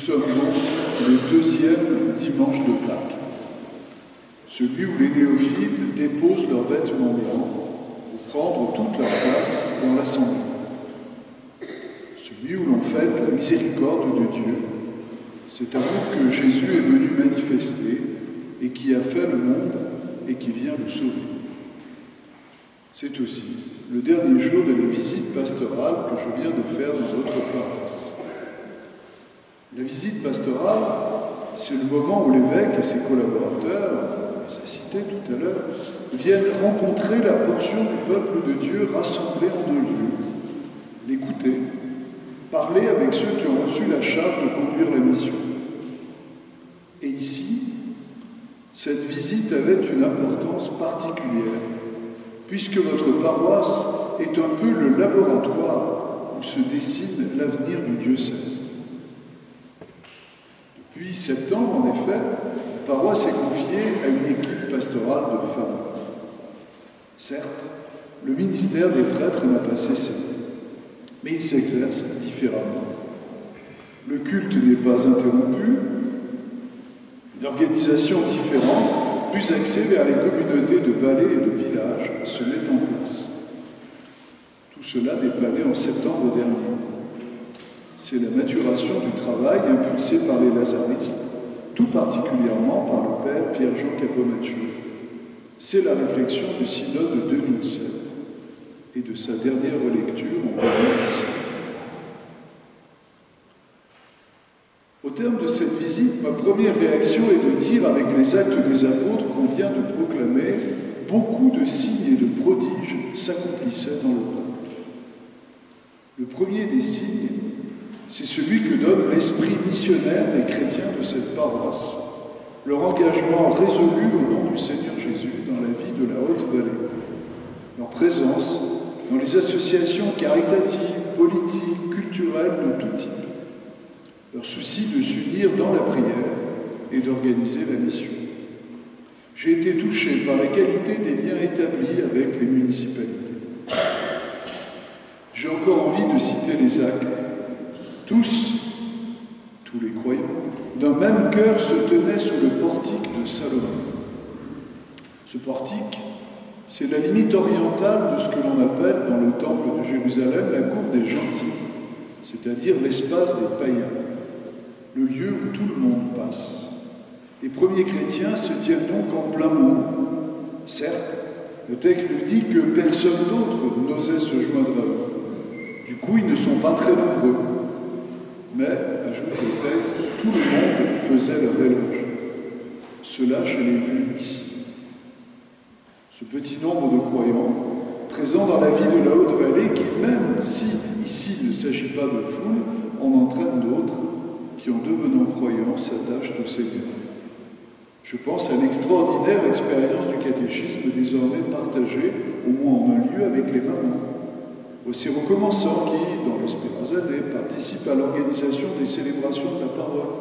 sommes donc le deuxième dimanche de Pâques, celui où les néophytes déposent leurs vêtements blancs pour prendre toute leur place dans l'assemblée, celui où l'on fête la miséricorde de Dieu, cet amour que Jésus est venu manifester et qui a fait le monde et qui vient le sauver. C'est aussi le dernier jour de la visite pastorale que je viens de faire dans votre paroisse. La visite pastorale, c'est le moment où l'évêque et ses collaborateurs, on les a cités tout à l'heure, viennent rencontrer la portion du peuple de Dieu rassemblée en deux lieux, l'écouter, parler avec ceux qui ont reçu la charge de conduire la mission. Et ici, cette visite avait une importance particulière, puisque votre paroisse est un peu le laboratoire où se dessine l'avenir du diocèse. Depuis septembre, en effet, la paroisse est confiée à une équipe pastorale de femmes. Certes, le ministère des prêtres n'a pas cessé, mais il s'exerce différemment. Le culte n'est pas interrompu, une organisation différente, plus axée vers les communautés de vallées et de villages, se met en place. Tout cela déplané en septembre dernier. C'est la maturation du travail impulsé par les lazaristes, tout particulièrement par le père Pierre-Jean Capomaccio. C'est la réflexion du synode de 2007 et de sa dernière relecture en 2017. Au terme de cette visite, ma première réaction est de dire, avec les actes des apôtres qu'on vient de proclamer, beaucoup de signes et de prodiges s'accomplissaient dans le peuple. Le premier des signes, c'est celui que donne l'esprit missionnaire des chrétiens de cette paroisse, leur engagement résolu au nom du Seigneur Jésus dans la vie de la Haute-Vallée, leur présence dans les associations caritatives, politiques, culturelles de tout type, leur souci de s'unir dans la prière et d'organiser la mission. J'ai été touché par la qualité des liens établis avec les municipalités. J'ai encore envie de citer les actes. Tous les croyants, d'un même cœur se tenaient sous le portique de Salomon. Ce portique, c'est la limite orientale de ce que l'on appelle dans le temple de Jérusalem la cour des gentils, c'est-à-dire l'espace des païens, le lieu où tout le monde passe. Les premiers chrétiens se tiennent donc en plein monde. Certes, le texte nous dit que personne d'autre n'osait se joindre à eux. Du coup, ils ne sont pas très nombreux. Mais, ajoute le texte, tout le monde faisait leur éloge. Cela, je l'ai vu ici. Ce petit nombre de croyants, présents dans la vie de la Haute-Vallée, qui, même si ici il ne s'agit pas de foule, en entraîne d'autres qui, en devenant croyants, s'attachent au Seigneur. Je pense à l'extraordinaire expérience du catéchisme désormais partagée, au moins en un lieu, avec les mamans. Aux ces recommençants qui, dans les Spérazadés, participent à l'organisation des célébrations de la parole.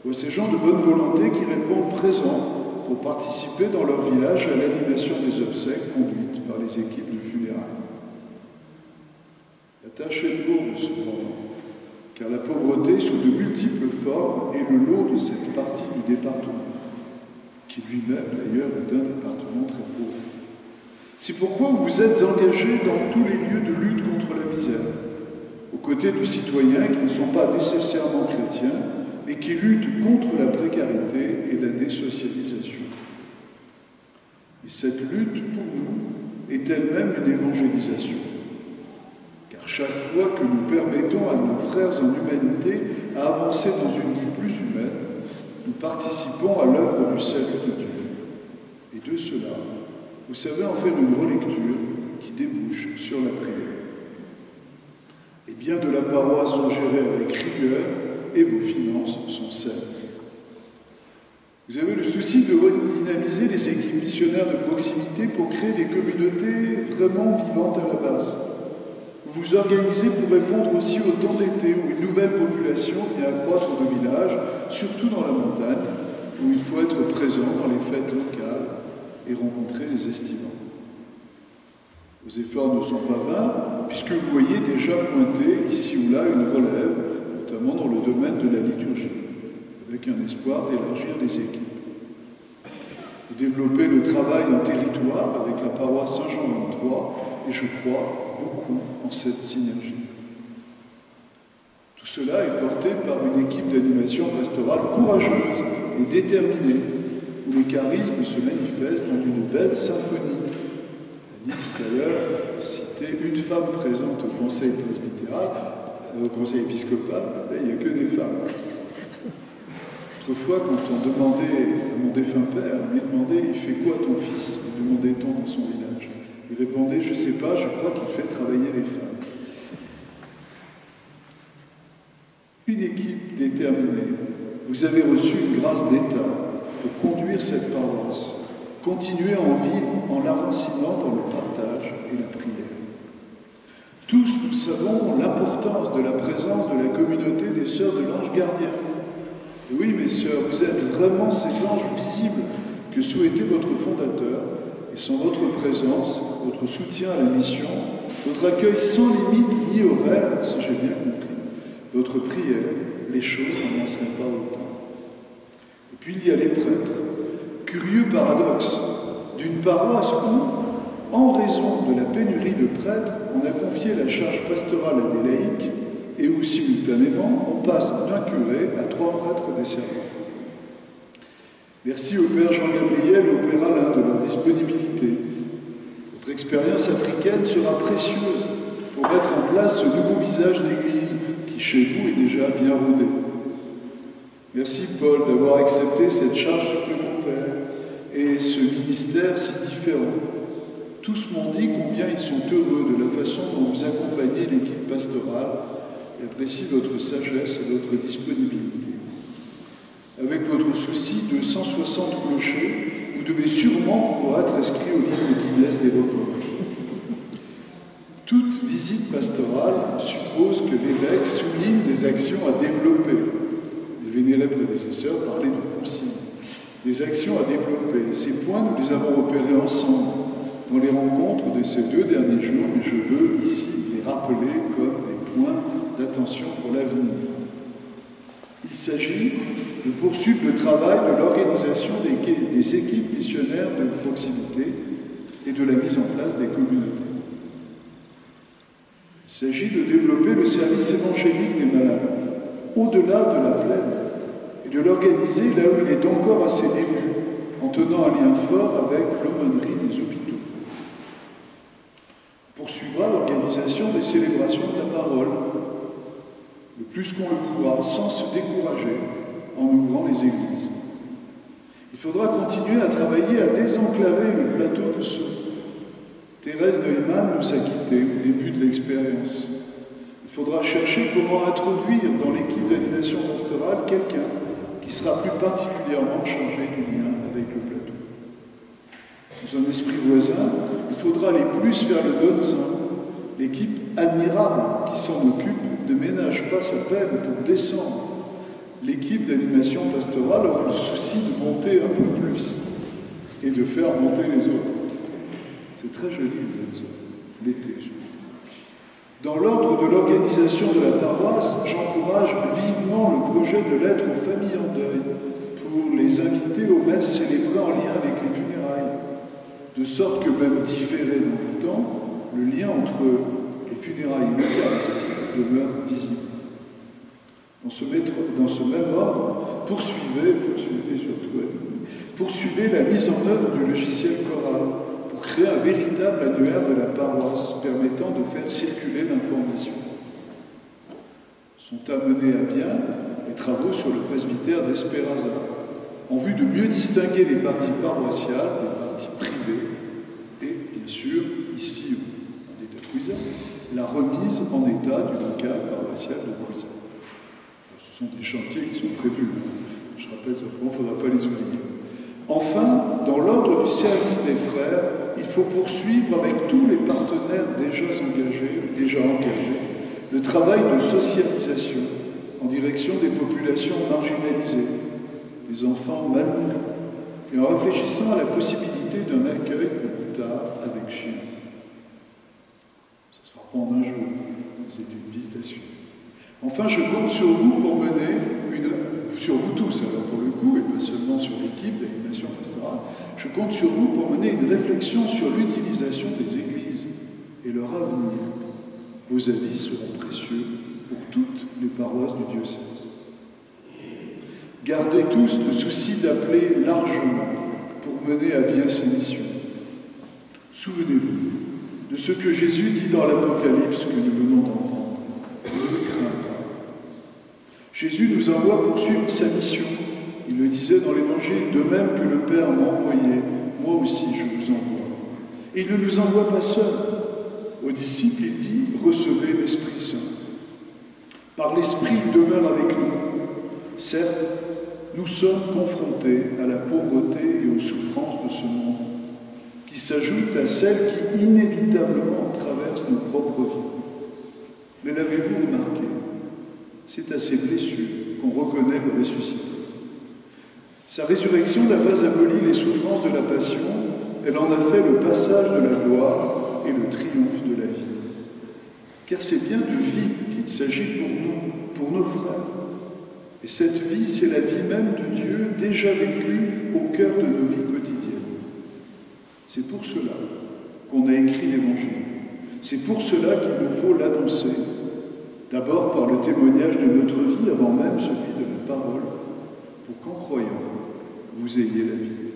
Aux ces gens de bonne volonté qui répondent présents pour participer dans leur village à l'animation des obsèques conduites par les équipes de funérailles. La tâche est lourde cependant, car la pauvreté sous de multiples formes est le lot de cette partie du département, qui lui-même d'ailleurs est un département très pauvre. C'est pourquoi vous êtes engagés dans tous les lieux de lutte contre la misère, aux côtés de citoyens qui ne sont pas nécessairement chrétiens, mais qui luttent contre la précarité et la désocialisation. Et cette lutte, pour nous, est elle-même une évangélisation. Car chaque fois que nous permettons à nos frères en humanité à avancer dans une vie plus humaine, nous participons à l'œuvre du salut de Dieu. Et de cela, vous savez en faire une relecture qui débouche sur la prière. Les biens de la paroisse sont gérés avec rigueur et vos finances sont saines. Vous avez le souci de redynamiser les équipes missionnaires de proximité pour créer des communautés vraiment vivantes à la base. Vous vous organisez pour répondre aussi au temps d'été où une nouvelle population vient accroître nos villages, surtout dans la montagne, où il faut être présent dans les fêtes locales et rencontrer les estivants. Vos efforts ne sont pas vains, puisque vous voyez déjà pointer ici ou là une relève, notamment dans le domaine de la liturgie, avec un espoir d'élargir les équipes. De développer le travail en territoire avec la paroisse Saint-Jean 23, et je crois beaucoup en cette synergie. Tout cela est porté par une équipe d'animation pastorale courageuse et déterminée, où les charismes se manifestent en une belle symphonie. Elle dit tout à l'heure, citer une femme présente au conseil presbytéral, au conseil épiscopal, là, il n'y a que des femmes. Autrefois, quand on demandait à mon défunt père, on lui demandait « Il fait quoi ton fils ?» lui demandait-on dans son village. Il répondait « Je ne sais pas, je crois qu'il fait travailler les femmes. » Une équipe déterminée. Vous avez reçu une grâce d'État pour conduire cette paroisse. Continuez à en vivre en l'enracinant dans le partage et la prière. Tous, nous savons l'importance de la présence de la communauté des sœurs de l'ange gardien. Et oui, mes sœurs, vous êtes vraiment ces anges visibles que souhaitait votre fondateur, et sans votre présence, votre soutien à la mission, votre accueil sans limite ni horaire, si j'ai bien compris, votre prière, les choses n'avanceraient pas autant. Et puis il y a les prêtres. Curieux paradoxe d'une paroisse où, en raison de la pénurie de prêtres, on a confié la charge pastorale à des laïcs et où, simultanément, on passe d'un curé à 3 prêtres desservants. Merci au Père Jean-Gabriel et au Père Alain de leur disponibilité. Votre expérience africaine sera précieuse pour mettre en place ce nouveau visage d'Église qui, chez vous, est déjà bien rodé. Merci, Paul, d'avoir accepté cette charge supplémentaire et ce ministère si différent. Tous m'ont dit combien ils sont heureux de la façon dont vous accompagnez l'équipe pastorale et apprécient votre sagesse et votre disponibilité. Avec votre souci de 160 clochers, vous devez sûrement pouvoir être inscrit au livre Guinness des records. Toute visite pastorale suppose que l'évêque souligne des actions à développer. Les vénérés prédécesseurs parlaient de consignes. Des actions à développer. Ces points, nous les avons repérés ensemble dans les rencontres de ces 2 derniers jours, mais je veux ici les rappeler comme des points d'attention pour l'avenir. Il s'agit de poursuivre le travail de l'organisation des équipes missionnaires de proximité et de la mise en place des communautés. Il s'agit de développer le service évangélique des malades, au-delà de la plaine, et de l'organiser là où il est encore à ses débuts, en tenant un lien fort avec l'aumônerie des hôpitaux. On poursuivra l'organisation des célébrations de la parole, le plus qu'on le pourra, sans se décourager, en ouvrant les églises. Il faudra continuer à travailler à désenclaver le plateau de Sceaux. Thérèse Neumann nous a quittés au début de l'expérience. Il faudra chercher comment introduire dans l'équipe d'animation pastorale quelqu'un qui sera plus particulièrement chargé du lien avec le plateau. Dans un esprit voisin, il faudra aller plus vers le donzan. L'équipe admirable qui s'en occupe ne ménage pas sa peine pour descendre. L'équipe d'animation pastorale aura le souci de monter un peu plus et de faire monter les autres. C'est très joli, l'été. Dans l'ordre de l'organisation de la paroisse, j'encourage vivement le projet de lettre aux familles en deuil pour les inviter aux messes célébrées en lien avec les funérailles, de sorte que même différé dans le temps, le lien entre les funérailles et l'Eucharistie demeure visible. Dans ce même ordre, poursuivez la mise en œuvre du logiciel choral pour créer un véritable annuaire de la paroisse permettant de faire circuler l'information. Sont amenés à bien les travaux sur le presbytère d'Espéraza, en vue de mieux distinguer les parties paroissiales des parties privées et, bien sûr, ici, en état de Cuisa, la remise en état du local paroissial de Cuisa. Ce sont des chantiers qui sont prévus. Je rappelle simplement, il ne faudra pas les oublier. Enfin, dans l'ordre du service des frères, il faut poursuivre avec tous les partenaires déjà engagés, le travail de socialisation en direction des populations marginalisées, des enfants mal nourris, et en réfléchissant à la possibilité d'un accueil plus tard avec chien. Ça ne se fera pas en un jour, c'est une piste à suivre. Enfin, je compte sur vous pour mener sur vous tous, alors pour le coup, et pas seulement sur l'équipe d'animation pastorale, je compte sur vous pour mener une réflexion sur l'utilisation des églises et leur avenir. Vos avis seront précieux pour toutes les paroisses du diocèse. Gardez tous le souci d'appeler largement pour mener à bien ces missions. Souvenez-vous de ce que Jésus dit dans l'Apocalypse que nous venons d'entendre. Ne crains pas. Jésus nous envoie poursuivre sa mission. Il le disait dans l'Évangile, de même que le Père m'a envoyé, moi aussi je vous envoie. Et il ne nous envoie pas seuls. Aux disciples, il dit, recevez l'Esprit Saint. Par l'Esprit, il demeure avec nous. Certes, nous sommes confrontés à la pauvreté et aux souffrances de ce monde, qui s'ajoutent à celles qui inévitablement traversent nos propres vies. Mais l'avez-vous remarqué? C'est à ces blessures qu'on reconnaît le ressuscité. Sa résurrection n'a pas aboli les souffrances de la passion, elle en a fait le passage de la gloire et le triomphe de la vie. Car c'est bien de vie qu'il s'agit pour nous, pour nos frères. Et cette vie, c'est la vie même de Dieu déjà vécue au cœur de nos vies quotidiennes. C'est pour cela qu'on a écrit l'Évangile. C'est pour cela qu'il nous faut l'annoncer, d'abord par le témoignage de notre vie, avant même celui de la parole, pour qu'en croyant, vous ayez la vie.